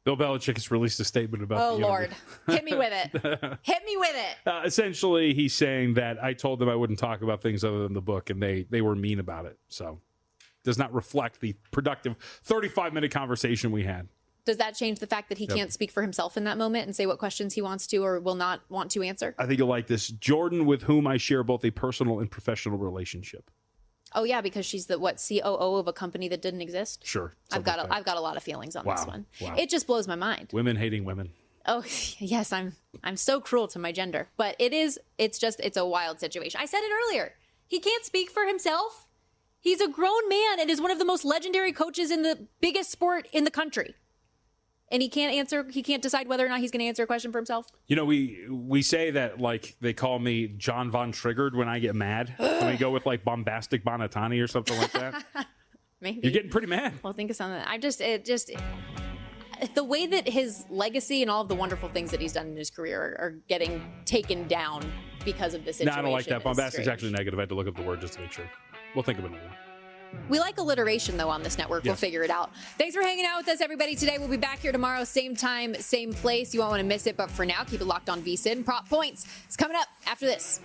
[SPEAKER 6] Bill Belichick has released a statement about
[SPEAKER 5] Oh, Lord. Hit me with it. Hit me with it.
[SPEAKER 6] Essentially, he's saying that I told them I wouldn't talk about things other than the book, and they were mean about it. So does not reflect the productive 35-minute conversation we had.
[SPEAKER 5] Does that change the fact that he can't speak for himself in that moment and say what questions he wants to or will not want to answer?
[SPEAKER 6] I think you'll like this. Jordan, with whom I share both a personal and professional relationship.
[SPEAKER 5] Oh, yeah, because she's the, COO of a company that didn't exist?
[SPEAKER 6] Sure.
[SPEAKER 5] I've got a lot of feelings on this one.
[SPEAKER 6] Wow.
[SPEAKER 5] It just blows my mind.
[SPEAKER 6] Women hating women.
[SPEAKER 5] Oh, yes, I'm so cruel to my gender. But it's a wild situation. I said it earlier. He can't speak for himself. He's a grown man and is one of the most legendary coaches in the biggest sport in the country. And he can't decide whether or not he's going to answer a question for himself.
[SPEAKER 6] You know, we say that, like, they call me John Von Triggered when I get mad. Can we go with, like, bombastic Buonantony or something like that?
[SPEAKER 5] Maybe.
[SPEAKER 6] You're getting pretty mad.
[SPEAKER 5] Well, think of something. The way that his legacy and all of the wonderful things that he's done in his career are getting taken down because of this situation.
[SPEAKER 6] No, I don't like that. Bombastic's actually negative. I had to look up the word just to make sure. We'll think of another one.
[SPEAKER 5] We like alliteration, though, on this network. We'll figure it out. Thanks for hanging out with us, everybody, today. We'll be back here tomorrow, same time, same place. You won't want to miss it. But for now, keep it locked on VSiN. Prop Points is coming up after this.